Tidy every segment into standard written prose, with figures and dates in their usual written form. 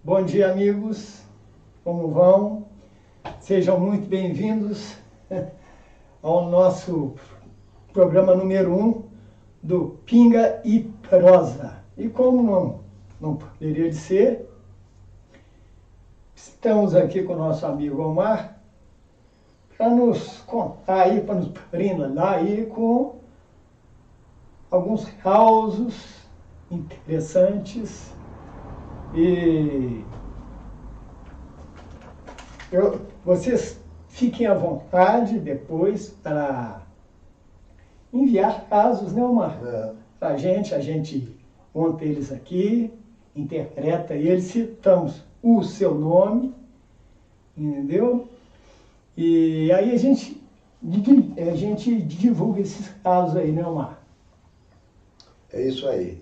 Bom dia, amigos. Como vão? Sejam muito bem-vindos ao nosso programa número 1 do Pinga e Prosa. E como não poderia de ser, estamos aqui com o nosso amigo Omar para nos contar aí, para nos brindar aí com alguns causos interessantes. E vocês fiquem à vontade depois para enviar casos, né, Omar? Para a gente monta eles aqui, interpreta eles, citamos o seu nome, entendeu? E aí a gente divulga esses casos aí, né, Omar? É isso aí.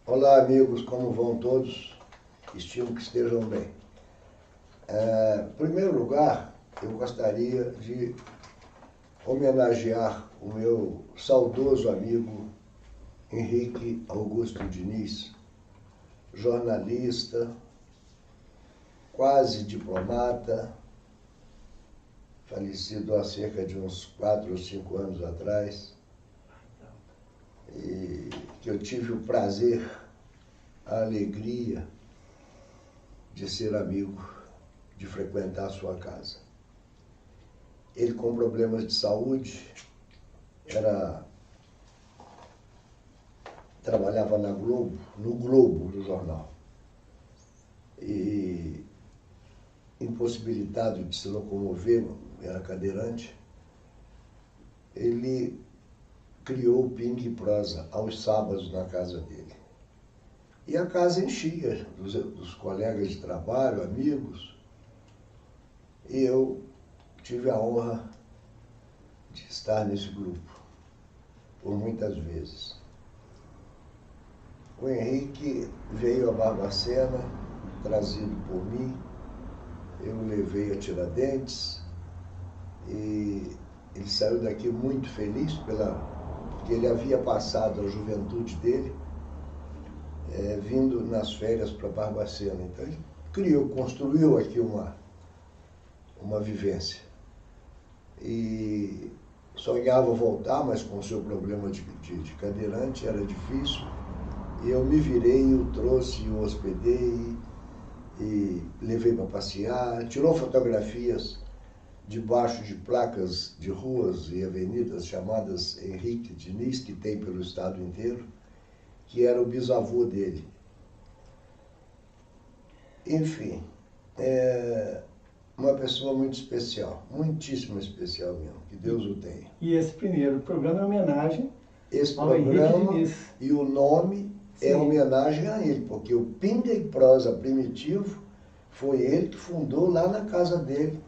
Olá, amigos, como vão todos? Estimo que estejam bem. Em primeiro lugar, eu gostaria de homenagear o meu saudoso amigo Henrique Augusto Diniz, jornalista, quase diplomata, falecido há cerca de uns 4 ou 5 anos atrás, e que eu tive o prazer, a alegria de ser amigo, de frequentar a sua casa. Ele com problemas de saúde, trabalhava no Globo, no jornal, e impossibilitado de se locomover, era cadeirante, ele criou o Pinga e Prosa aos sábados na casa dele. E a casa enchia dos colegas de trabalho, amigos, e eu tive a honra de estar nesse grupo por muitas vezes. O Henrique veio a Barbacena, trazido por mim, eu o levei a Tiradentes, e ele saiu daqui muito feliz porque ele havia passado a juventude dele vindo nas férias para Barbacena. Então ele construiu aqui uma vivência. E sonhava voltar, mas com o seu problema de cadeirante era difícil. E eu me virei, o trouxe, o hospedei e levei para passear. Tirou fotografias debaixo de placas de ruas e avenidas chamadas Henrique Diniz, que tem pelo estado inteiro, que era o bisavô dele. Enfim, uma pessoa muito especial, muitíssimo especial mesmo, que Deus o tenha. E esse primeiro programa é homenagem ao programa Henrique Diniz. E o nome é homenagem a ele, porque o Pinga e Prosa primitivo foi ele que fundou lá na casa dele,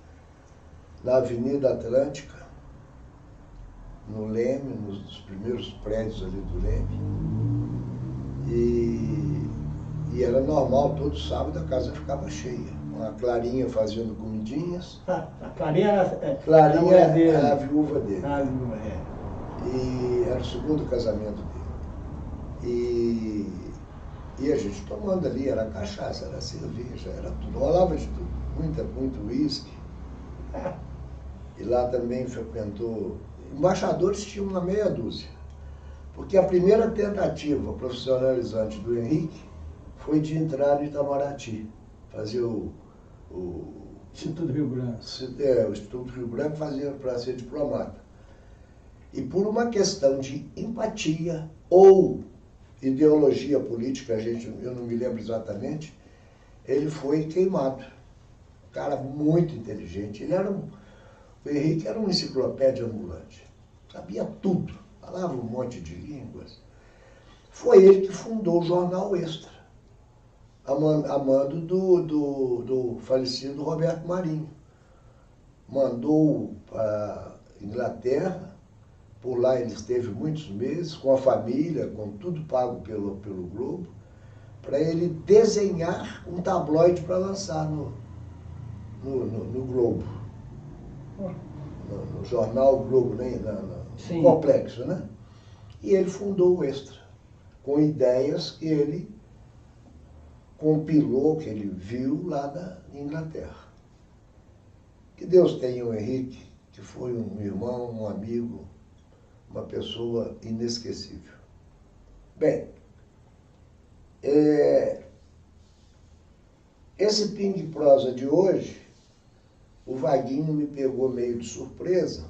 na Avenida Atlântica, no Leme, nos primeiros prédios ali do Leme. E era normal, todo sábado a casa ficava cheia. A Clarinha fazendo comidinhas. A Clarinha era a viúva dele. A viúva, E era o segundo casamento dele. E a gente tomando ali, era cachaça, era cerveja, era tudo. Rolava de tudo. Muito uísque. E lá também frequentou. Embaixadores tinham uma meia dúzia. Porque a primeira tentativa profissionalizante do Henrique foi de entrar no Itamaraty, fazer o Instituto Rio Branco. O Instituto Rio Branco fazia para ser diplomata. E por uma questão de empatia ou ideologia política, eu não me lembro exatamente, ele foi queimado. Um cara muito inteligente. O Henrique era uma enciclopédia ambulante. Sabia tudo. Falava um monte de línguas. Foi ele que fundou o Jornal Extra, a mando do falecido Roberto Marinho. Mandou para a Inglaterra, por lá ele esteve muitos meses, com a família, com tudo pago pelo Globo, para ele desenhar um tabloide para lançar no Globo. No jornal Globo, né? No complexo, né? E ele fundou o Extra, com ideias que ele compilou, que ele viu lá na Inglaterra. Que Deus tenha o Henrique, que foi um irmão, um amigo, uma pessoa inesquecível. Bem, esse Ping e Prosa de hoje, o Vaguinho me pegou meio de surpresa.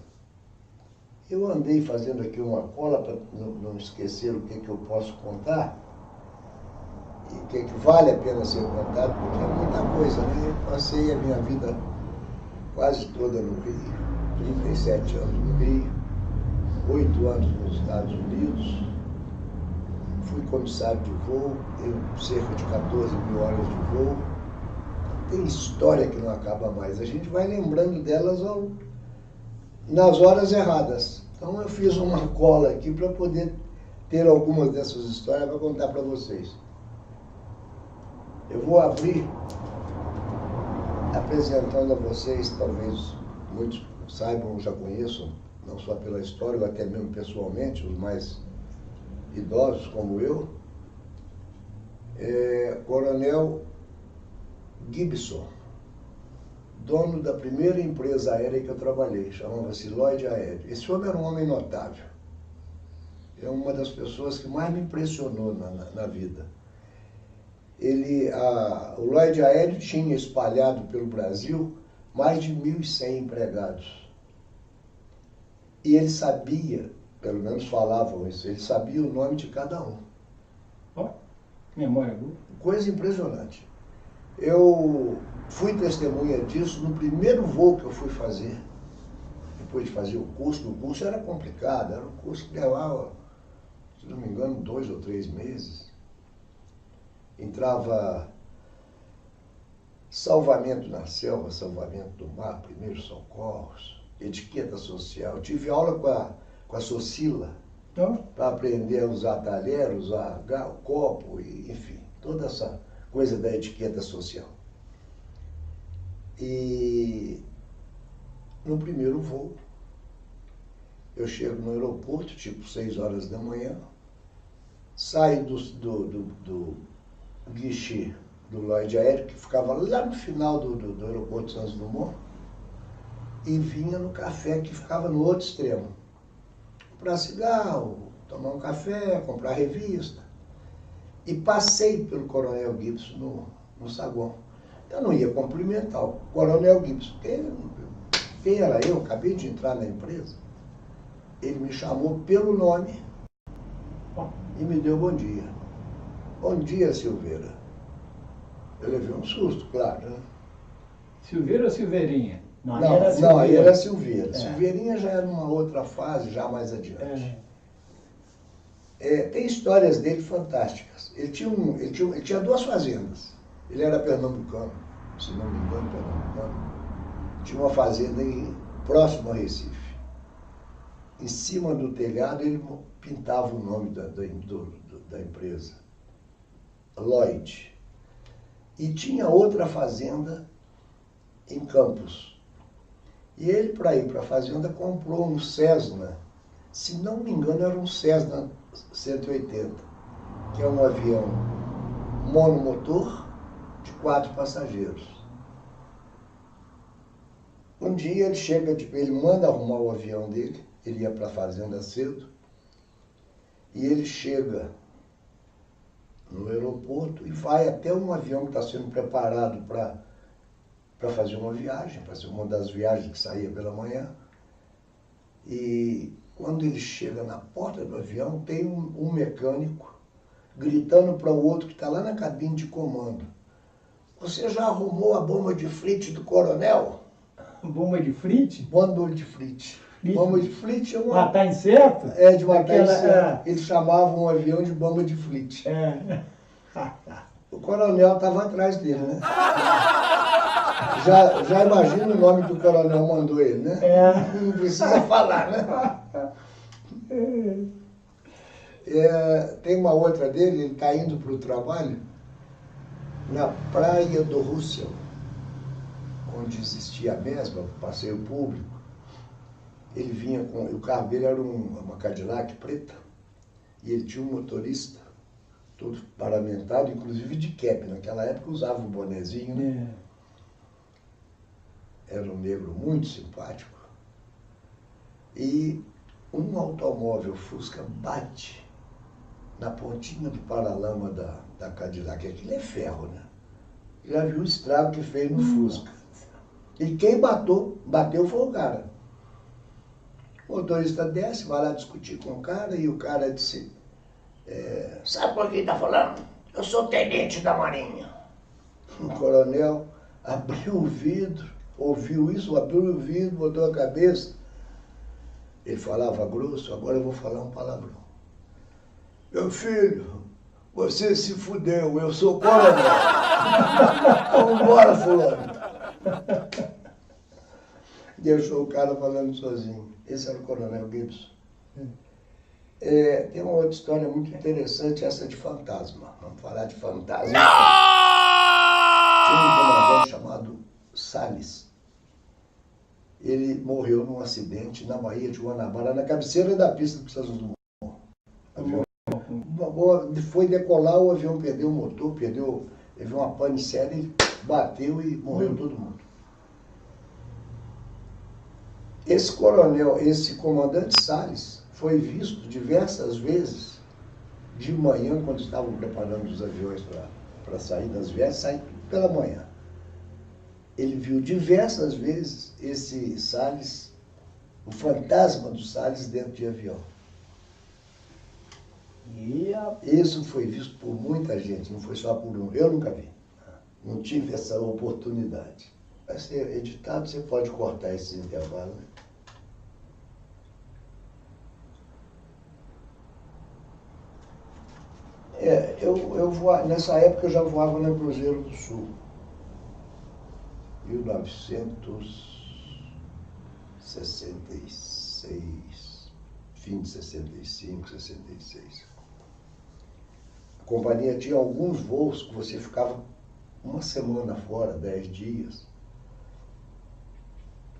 Eu andei fazendo aqui uma cola para não esquecer o que eu posso contar e o que vale a pena ser contado, porque é muita coisa, né? Eu passei a minha vida quase toda no Rio, 37 anos no Rio, 8 anos nos Estados Unidos, fui comissário de voo, tenho cerca de 14 mil horas de voo. Tem história que não acaba mais, a gente vai lembrando delas nas horas erradas. Então eu fiz uma cola aqui para poder ter algumas dessas histórias para contar para vocês. Eu vou abrir apresentando a vocês, talvez muitos saibam, já conheçam, não só pela história, ou até mesmo pessoalmente, os mais idosos como eu, Coronel Gibson, dono da primeira empresa aérea que eu trabalhei, chamava-se Lloyd Aéreo. Esse homem era um homem notável. É uma das pessoas que mais me impressionou na vida. O Lloyd Aéreo tinha espalhado pelo Brasil mais de 1.100 empregados. E ele sabia, pelo menos falavam isso, ele sabia o nome de cada um. Ó, memória boa. Coisa impressionante. Eu fui testemunha disso no primeiro voo que eu fui fazer. Depois de fazer o curso era complicado, era um curso que levava, se não me engano, 2 ou 3 meses. Entrava salvamento na selva, salvamento do mar, primeiros socorros, etiqueta social. Eu tive aula com a Socila, para aprender a usar talher, usar copo, enfim, toda essa coisa da etiqueta social. E no primeiro voo, eu chego no aeroporto, tipo 6 horas da manhã, saio do guichê do Lloyd Aéreo, que ficava lá no final do aeroporto Santos Dumont, e vinha no café que ficava no outro extremo. Comprar cigarro, tomar um café, comprar revista. E passei pelo Coronel Gibson no saguão. Eu não ia cumprimentar o Coronel Gibson, porque quem era eu? Acabei de entrar na empresa. Ele me chamou pelo nome e me deu bom dia. Bom dia, Silveira. Eu levei um susto, claro, né? Silveira ou Silveirinha? Não, aí era Silveira. É. Silveirinha já era uma outra fase, já mais adiante. Tem histórias dele fantásticas. Ele tinha 2 fazendas. Ele era pernambucano, se não me engano, pernambucano. Tinha uma fazenda próximo a Recife. Em cima do telhado ele pintava o nome da empresa, Lloyd. E tinha outra fazenda em Campos. E ele, para ir para a fazenda, comprou um Cessna, se não me engano era um Cessna 180, que é um avião monomotor de 4 passageiros. Um dia ele manda arrumar o avião dele, ele ia para a fazenda cedo, e ele chega no aeroporto e vai até um avião que está sendo preparado para fazer uma viagem, para ser uma das viagens que saía pela manhã. E quando ele chega na porta do avião, tem um mecânico gritando para o outro que está lá na cabine de comando: "Você já arrumou a bomba de frite do coronel?" Bomba de frite? Bomba de frite. Bomba de frite é uma... Matar inseto? É, de matar inseto. Eles chamavam um avião de bomba de frite. O coronel estava atrás dele, né? Já imagina o nome que o coronel mandou ele, né? Não precisa falar, né? Tem uma outra dele, ele está indo para o trabalho na praia do Russell, onde existia a mesma, passeio público. Ele vinha o carro dele era uma Cadillac preta, e ele tinha um motorista todo paramentado, inclusive de cap. Naquela época usava um bonezinho, né? Era um negro muito simpático. E um automóvel Fusca bate na pontinha do paralama da Cadillac. Aquilo é ferro, né? Já viu o estrago que fez no Fusca. E quem bateu foi o cara. O motorista desce, vai lá discutir com o cara, e o cara disse, sabe por quem está falando? Eu sou tenente da Marinha. O coronel abriu o vidro, ouviu isso, abriu o vidro, botou a cabeça. Ele falava grosso, agora eu vou falar um palavrão. Meu filho, você se fudeu, eu sou coronel. Vamos embora, fulano. Deixou o cara falando sozinho. Esse era o coronel Gibson. Tem uma outra história muito interessante, essa de fantasma. Vamos falar de fantasma. Tinha um comandante chamado Salles. Ele morreu num acidente na Baía de Guanabara, na cabeceira da pista dos Santos Dumont. Foi decolar, o avião perdeu o motor, teve uma pane séria, ele bateu e morreu todo mundo. Esse coronel, esse comandante Salles, foi visto diversas vezes de manhã, quando estavam preparando os aviões para sair das viagens, sair pela manhã. Ele viu diversas vezes esse Salles, o fantasma do Salles dentro de avião. E isso foi visto por muita gente, não foi só por um. Eu nunca vi. Não tive essa oportunidade. Vai ser editado, você pode cortar esse intervalo, né? Nessa época eu já voava na Cruzeiro do Sul. 1966, fim de 65, 66. A companhia tinha alguns voos que você ficava uma semana fora, 10 dias.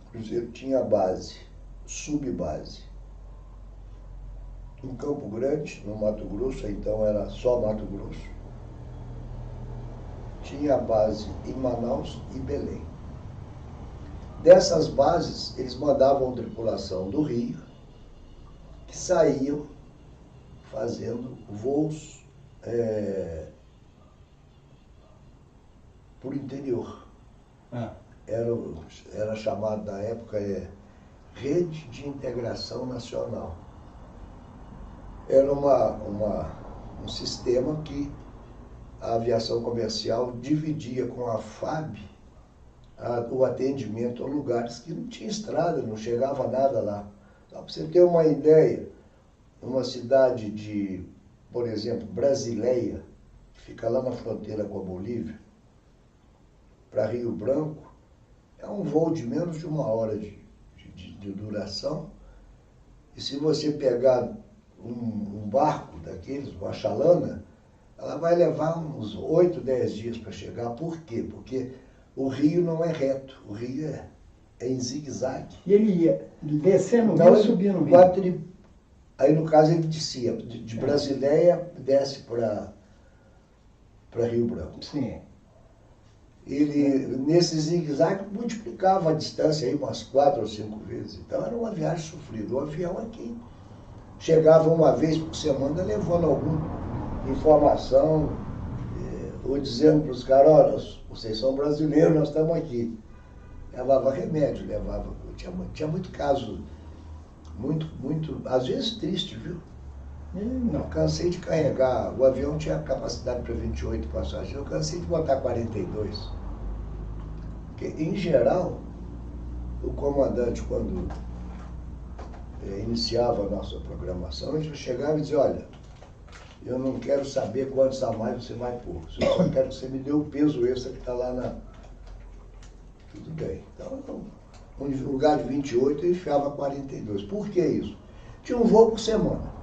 O Cruzeiro tinha base, subbase, em Campo Grande, no Mato Grosso, então era só Mato Grosso. Tinha base em Manaus e Belém. Dessas bases, eles mandavam tripulação do Rio, que saíam fazendo voos por interior. Era chamado na época Rede de Integração Nacional. Era um sistema que a aviação comercial dividia com a FAB o atendimento a lugares que não tinha estrada, não chegava nada lá. Só para você ter uma ideia, numa cidade de, por exemplo, Brasileia, que fica lá na fronteira com a Bolívia, para Rio Branco, é um voo de menos de 1 hora de duração. E se você pegar um barco daqueles, uma chalana, ela vai levar uns 8, 10 dias para chegar. Por quê? Porque o rio não é reto, o rio é em zigue-zague. E ele ia descendo no rio e subindo no rio. Aí no caso ele descia, de Brasileia desce para Rio Branco. Sim. Ele, nesse zigue-zague, multiplicava a distância aí umas 4 ou 5 vezes. Então era uma viagem sofrida. O avião aqui chegava uma vez por semana levando alguma informação, ou dizendo para os caras, olha, vocês são brasileiros, nós estamos aqui. Levava remédio, tinha muito caso, muito, às vezes triste, viu? Eu cansei de carregar, o avião tinha capacidade para 28 passageiros, eu cansei de botar 42. Porque, em geral, o comandante, quando iniciava a nossa programação, ele chegava e dizia, olha, eu não quero saber quantos a mais você vai pôr, eu só quero que você me dê o peso extra que está lá na... Tudo bem. Então, no lugar de 28, eu enfiava 42. Por que isso? Tinha um voo por semana.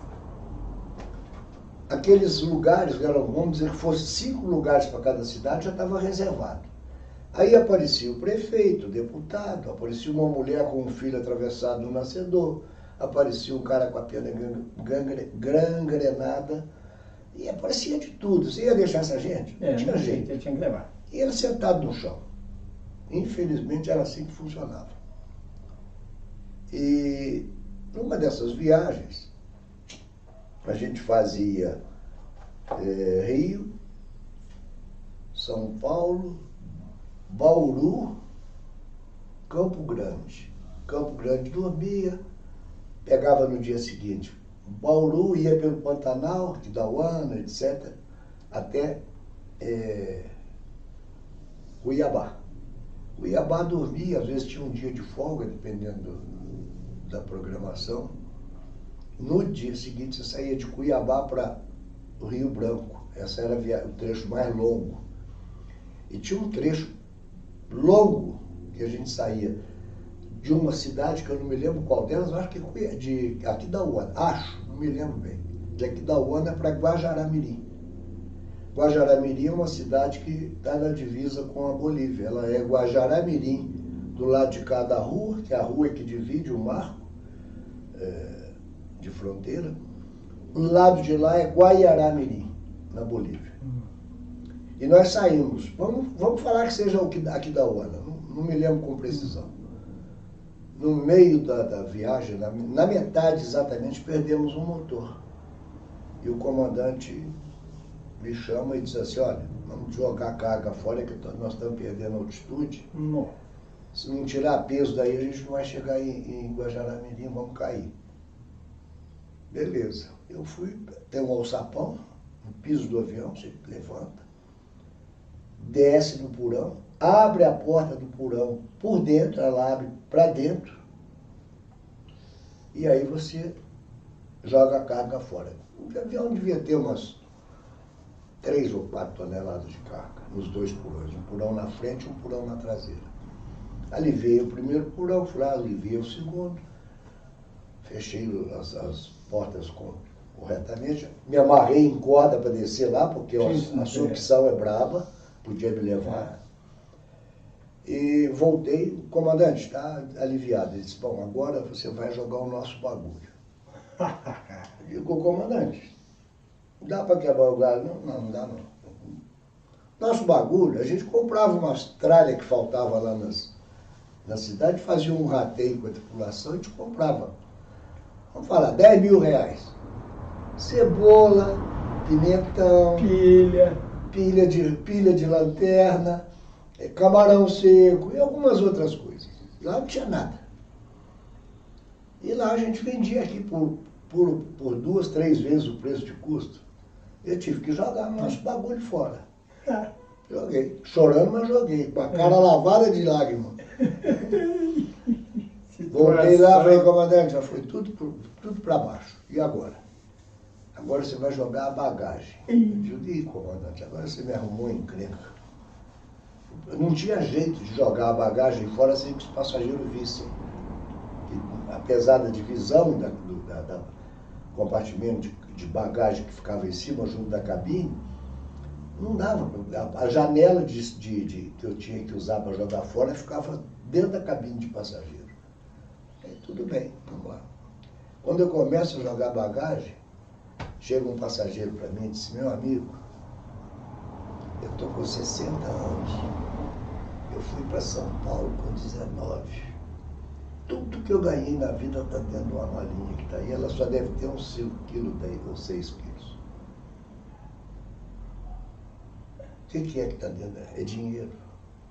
Aqueles lugares, vamos dizer que fosse 5 lugares para cada cidade, já estava reservado. Aí aparecia o prefeito, o deputado, aparecia uma mulher com um filho atravessado no nascedor, aparecia um cara com a perna gangrenada E aparecia de tudo. Você ia deixar essa gente? Não tinha jeito. Eu tinha que levar. E ele sentado no chão. Infelizmente era assim que funcionava. E numa dessas viagens, a gente fazia Rio, São Paulo, Bauru, Campo Grande. Campo Grande dormia, pegava no dia seguinte. Bauru ia pelo Pantanal, Aquidauana, etc., até Cuiabá. Cuiabá dormia, às vezes tinha um dia de folga, dependendo da programação. No dia seguinte, você saía de Cuiabá para o Rio Branco. Esse era o trecho mais longo. E tinha um trecho longo que a gente saía de uma cidade, que eu não me lembro qual delas, acho que de Aquidauana, não me lembro bem. De Aquidauana para Guajará-Mirim. Guajará-Mirim é uma cidade que está na divisa com a Bolívia. Ela é Guajará-Mirim, do lado de cá da rua, que é a rua que divide o marco de fronteira. O lado de lá é Guaiará-Mirim, na Bolívia. E nós saímos, vamos falar que seja Aquidauana, não me lembro com precisão. No meio da viagem, na metade exatamente, perdemos um motor. E o comandante me chama e diz assim, olha, vamos jogar a carga fora que nós estamos perdendo altitude. Não. Se não tirar peso daí, a gente não vai chegar em Guajará-Mirim, vamos cair. Beleza. Eu fui, tem um alçapão, no piso do avião, você levanta, desce no porão, abre a porta do porão por dentro, ela abre para dentro, e aí você joga a carga fora. O avião devia ter umas 3 ou 4 toneladas de carga, nos 2 porões, um porão na frente e um porão na traseira. Aliviei o primeiro porão, fui lá, aliviei o segundo, fechei as portas corretamente, me amarrei em corda para descer lá, porque a sucção é braba, podia me levar. E voltei, o comandante está aliviado. Ele disse, bom, agora você vai jogar o nosso bagulho. Eu digo, comandante, dá para quebrar o galho? Não dá não. Nosso bagulho, a gente comprava umas tralhas que faltavam lá na cidade, fazia um rateio com a tripulação e a gente comprava. Vamos falar, 10 mil reais. Cebola, pimentão, pilha de lanterna, camarão seco e algumas outras coisas. Lá não tinha nada. E lá a gente vendia aqui por 2, 3 vezes o preço de custo. Eu tive que jogar nosso bagulho fora. Joguei. Chorando, mas joguei. Com a cara lavada de lágrimas. Voltei lá e falei, comandante, já foi tudo para baixo. E agora? Agora você vai jogar a bagagem. Eu digo, comandante, agora você me arrumou encrenca. Não tinha jeito de jogar a bagagem fora sem que os passageiros vissem. E, apesar da divisão do compartimento de bagagem que ficava em cima, junto da cabine, não dava. A janela que eu tinha que usar para jogar fora ficava dentro da cabine de passageiro. Aí, tudo bem, vamos lá. Quando eu começo a jogar bagagem, chega um passageiro para mim e disse, meu amigo, eu estou com 60 anos, eu fui para São Paulo com 19. Tudo que eu ganhei na vida está dentro de uma malinha que está aí, ela só deve ter uns 5 quilos daí, ou 6 quilos. O que é que está dentro? É dinheiro.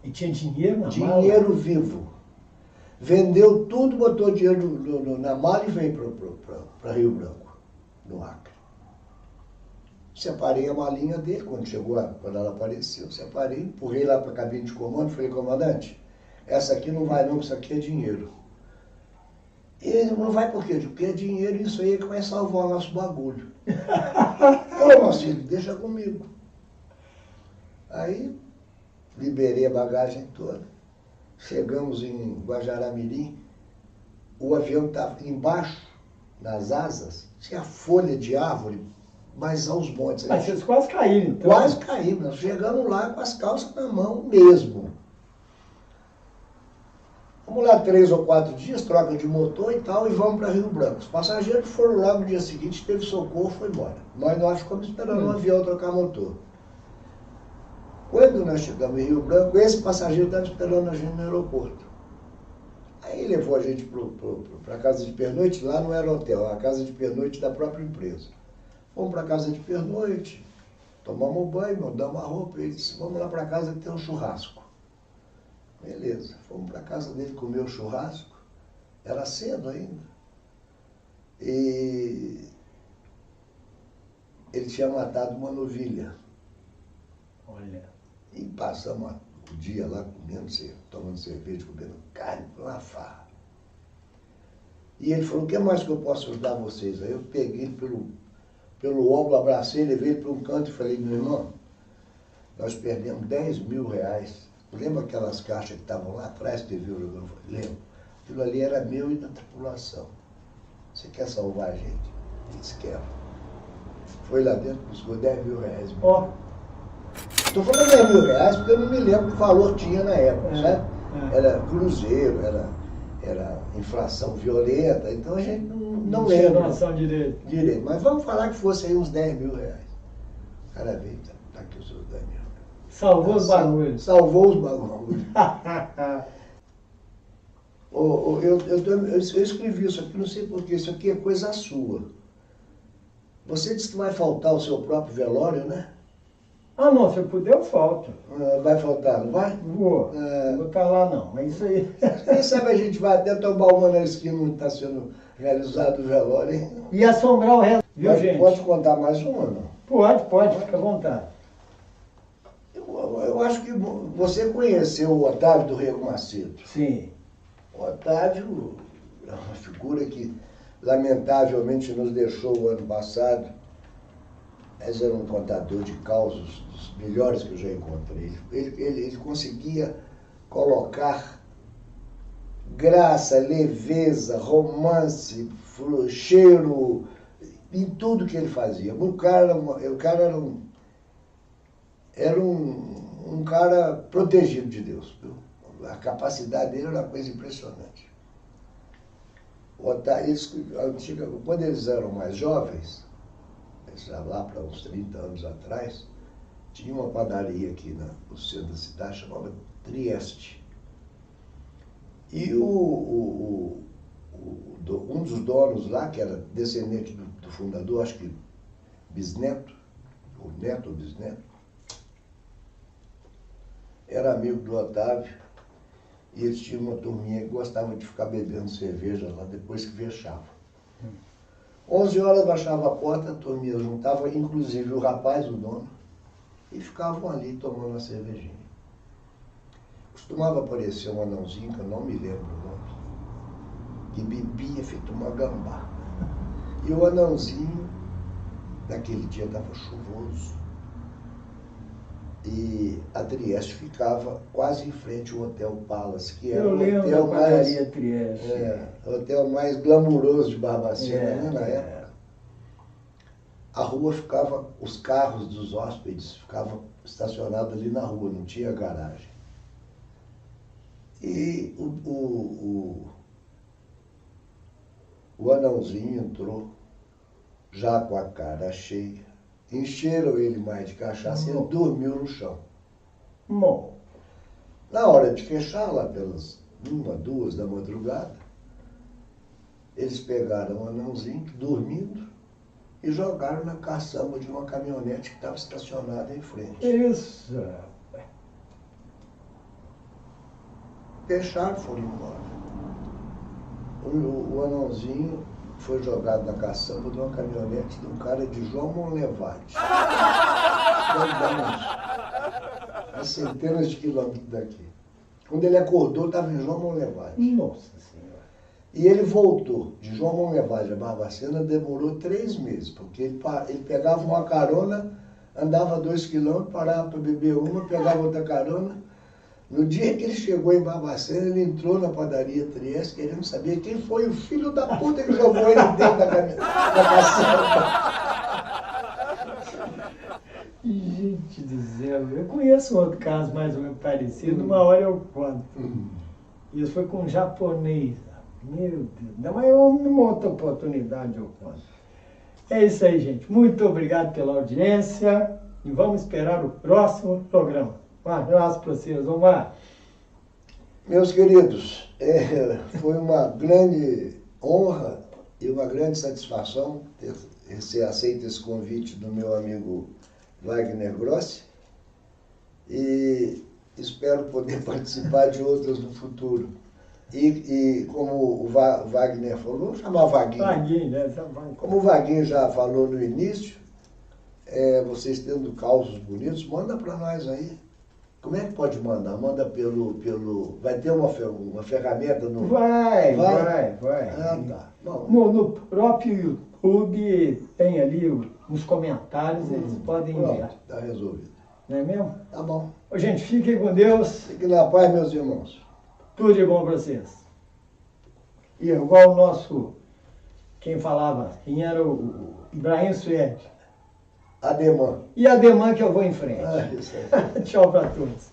E tinha dinheiro na mala? Dinheiro vivo. Vendeu tudo, botou dinheiro na mala e veio para Rio Branco, no Acre. Separei a malinha dele, quando ela apareceu, separei, empurrei lá para a cabine de comando, falei, comandante, essa aqui não vai não, isso aqui é dinheiro. E ele não vai por quê? Porque é dinheiro, isso aí é que vai salvar o nosso bagulho. Ô, Marcelo, deixa comigo. Aí, liberei a bagagem toda, chegamos em Guajará-Mirim, o avião estava embaixo, nas asas, tinha folha de árvore, mas aos montes. Mas vocês quase caíram, então. Quase caímos, nós chegamos lá com as calças na mão mesmo. Vamos lá 3 ou 4 dias, troca de motor e tal, e vamos para Rio Branco. Os passageiros foram lá no dia seguinte, teve socorro, foi embora. Nós ficamos esperando o avião trocar motor. Quando nós chegamos em Rio Branco, esse passageiro estava esperando a gente no aeroporto. Aí levou a gente para a casa de pernoite, lá não era hotel, a casa de pernoite da própria empresa. Fomos para a casa de pernoite, tomamos um banho, mudamos a roupa, ele disse, vamos lá para casa que tem um churrasco. Beleza, fomos para a casa dele comer o churrasco, era cedo ainda. E ele tinha matado uma novilha. Olha. E passamos o dia lá comendo, tomando cerveja, comendo carne, uma farra. E ele falou, o que mais que eu posso ajudar vocês? Aí eu peguei pelo ombro, abracei, levei ele para um canto e falei, meu irmão, nós perdemos 10 mil reais. Lembra aquelas caixas que estavam lá atrás que teve o jogando? Lembro. Aquilo ali era meu e da tripulação. Você quer salvar a gente? Ele disse, quero. Foi lá dentro, buscou 10 mil reais. Ó. Estou falando 10 mil reais porque eu não me lembro que valor tinha na época, sabe? Era cruzeiro, era inflação violenta, então a gente não lembra. Noção direito. Mas vamos falar que fosse aí uns 10 mil reais. O cara veio, tá aqui os seus 10 mil reais. Salvou os bagulhos. Salvou os bagulhos. Eu escrevi isso aqui, não sei porquê, isso aqui é coisa sua. Você disse que vai faltar o seu próprio velório, né? Ah, não, se eu puder, eu falto. Vai faltar, não vai? Vou. Não vou estar lá, não. É isso aí. Quem sabe a gente vai até tomar uma na esquina onde está sendo realizado o velório, hein? E assombrar o resto, viu, gente? Pode contar mais uma, não? Pode, fica à vontade. Eu acho que você conheceu o Otávio do Rego Macedo. Sim. O Otávio é uma figura que, lamentavelmente, nos deixou o ano passado. Mas era um contador de causos dos melhores que eu já encontrei. Ele conseguia colocar graça, leveza, romance, cheiro em tudo que ele fazia. O cara era um cara protegido de Deus. Viu? A capacidade dele era uma coisa impressionante. Quando eles eram mais jovens, lá para uns 30 anos atrás, tinha uma padaria aqui no centro da cidade, chamada Trieste. E um dos donos lá, que era descendente do fundador, acho que bisneto, ou neto ou bisneto, era amigo do Otávio, e eles tinham uma turminha que gostava de ficar bebendo cerveja lá depois que fechava. 11 horas baixava a porta, a turminha juntava, inclusive o rapaz, o dono, e ficavam ali tomando uma cervejinha. Costumava aparecer um anãozinho, que eu não me lembro o nome, que bebia feito uma gambá. E o anãozinho, naquele dia estava chuvoso, e a Trieste ficava quase em frente ao Hotel Palace, que era o hotel mais, Trieste. O hotel mais glamuroso de Barbacena, né, na época. A rua ficava, os carros dos hóspedes ficavam estacionados ali na rua, não tinha garagem. E o anãozinho entrou, já com a cara cheia. Encheram ele mais de cachaça e ele dormiu no chão. Bom. Na hora de fechar, lá pelas 1, 2 da madrugada, eles pegaram o anãozinho dormindo e jogaram na caçamba de uma caminhonete que estava estacionada em frente. Isso. Fecharam, foram embora. O anãozinho foi jogado na caçamba de uma caminhonete de um cara de João Monlevade. A centenas de quilômetros daqui. Quando ele acordou, estava em João Monlevade. Nossa Senhora. E ele voltou de João Monlevade a Barbacena, demorou 3 meses, porque ele pegava uma carona, andava 2 quilômetros, parava para beber uma, pegava outra carona. No dia que ele chegou em Barbacena, ele entrou na padaria Trieste querendo saber quem foi o filho da puta que jogou ele dentro da caçamba. Gente do céu, eu conheço outro caso mais ou menos parecido, uma hora eu conto. Isso foi com um japonês. Meu Deus, não, mas uma outra oportunidade eu conto. É isso aí, gente. Muito obrigado pela audiência e vamos esperar o próximo programa. Um abraço para vocês. Omar. Meus queridos, foi uma grande honra e uma grande satisfação ter aceito esse convite do meu amigo Wagner Grossi e espero poder participar de outras no futuro. E como o Wagner falou, vamos chamar Vaguinho. Vaguinho, né? Como o Vaguinho já falou no início, vocês tendo causos bonitos, manda para nós aí. Como é que pode mandar? Manda pelo... Vai ter uma ferramenta no... Vai. Ah, tá. Bom. No próprio YouTube tem ali nos comentários, eles podem enviar. Pronto, tá resolvido. Não é mesmo? Tá bom. Gente, fiquem com Deus. Fiquem na paz, meus irmãos. Tudo de bom para vocês. E igual o nosso... Quem falava? Quem era o Ibrahim Suede. Ademã. E Ademã que eu vou em frente. Isso aí. Tchau para todos.